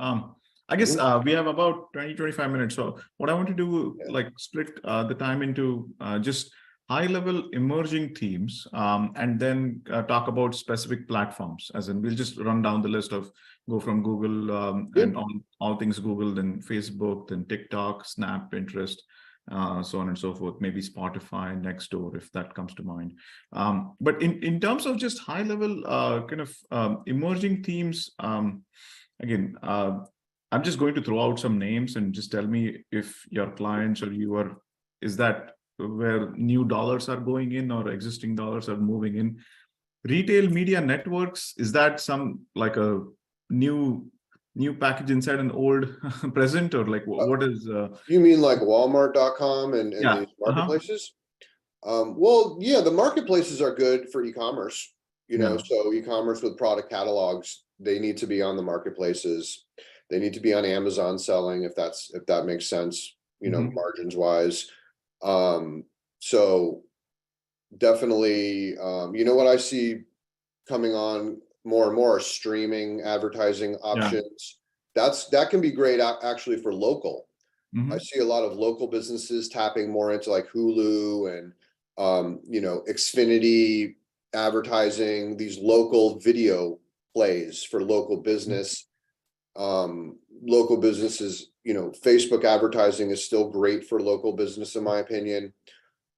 I guess we have about 20-25 minutes. So what I want to do, like split the time into just high-level emerging themes, and then talk about specific platforms. As in, we'll just run down the list of go from Google and all things Google, then Facebook, then TikTok, Snap, Pinterest, so on and so forth. Maybe Spotify, Nextdoor, if that comes to mind. But in terms of just high-level kind of emerging themes, again, I'm just going to throw out some names and just tell me if your clients or you are, is that where new dollars are going in or existing dollars are moving in? Retail media networks, is that some like a new package inside an old present, or like what is you mean like Walmart.com and yeah. these marketplaces? Well, yeah, the marketplaces are good for e-commerce, so e-commerce with product catalogs, they need to be on the marketplaces. They need to be on Amazon selling, if that makes sense, margins wise. So definitely, what I see coming on more and more are streaming advertising options. That can be great actually for local. I see a lot of local businesses tapping more into like Hulu and Xfinity advertising, these local video plays for local business. Local businesses, Facebook advertising is still great for local business, in my opinion.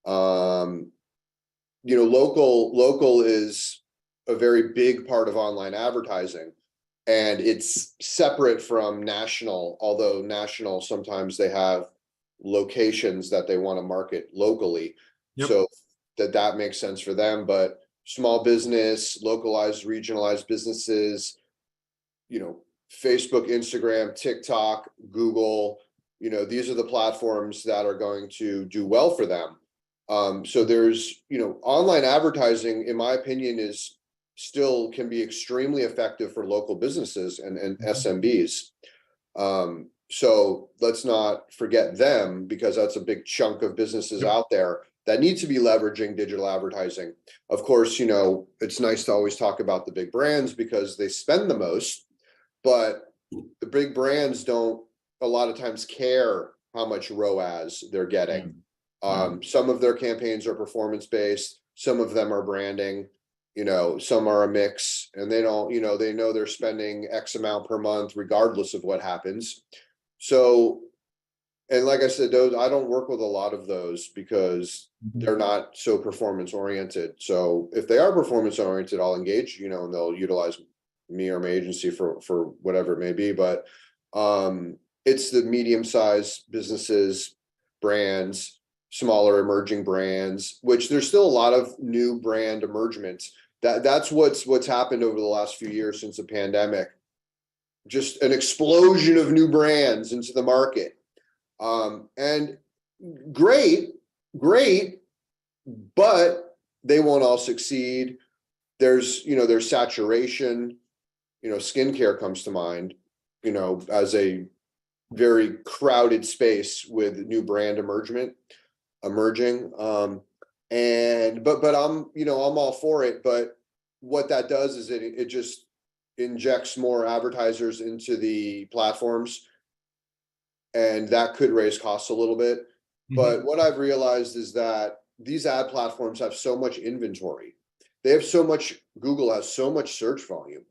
Local is a very big part of online advertising, and it's separate from national, although national, sometimes they have locations that they want to market locally. So that makes sense for them. But small business, localized, regionalized businesses, Facebook, Instagram, TikTok, Google, these are the platforms that are going to do well for them. So there's, online advertising, in my opinion, is still can be extremely effective for local businesses and SMBs. So let's not forget them, because that's a big chunk of businesses out there that need to be leveraging digital advertising. Of course, it's nice to always talk about the big brands because they spend the most, but the big brands don't a lot of times care how much ROAS they're getting. Some of their campaigns are performance-based, some of them are branding, some are a mix, and they don't, they know they're spending X amount per month regardless of what happens. So, and like I said, I don't work with a lot of those because they're not so performance oriented. So if they are performance oriented, I'll engage, and they'll utilize me or my agency for whatever it may be. But it's the medium-sized businesses, brands, smaller emerging brands, which there's still a lot of new brand emergence. That's what's happened over the last few years since the pandemic. Just an explosion of new brands into the market. And great, but they won't all succeed. There's saturation. Skincare comes to mind, as a very crowded space with new brand emerging. But I'm all for it. But what that does is it just injects more advertisers into the platforms, and that could raise costs a little bit. But what I've realized is that these ad platforms have so much inventory. They have so much, Google has so much search volume.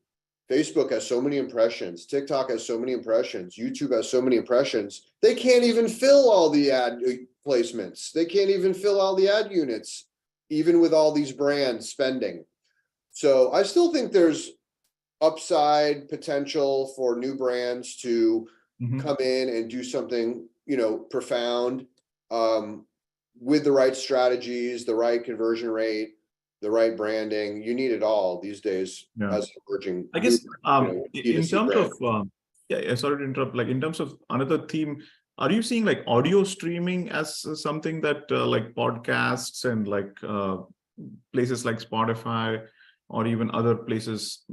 Facebook has so many impressions. TikTok has so many impressions. YouTube has so many impressions. They can't even fill all the ad placements. They can't even fill all the ad units, even with all these brands spending. So I still think there's upside potential for new brands to come in and do something, profound, with the right strategies, the right conversion rate, the right branding. You need it all these days as emerging. I guess in terms of sorry to interrupt, like in terms of another theme, are you seeing like audio streaming as something that like podcasts and like places like Spotify or even other places,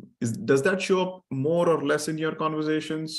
does that show up more or less in your conversations?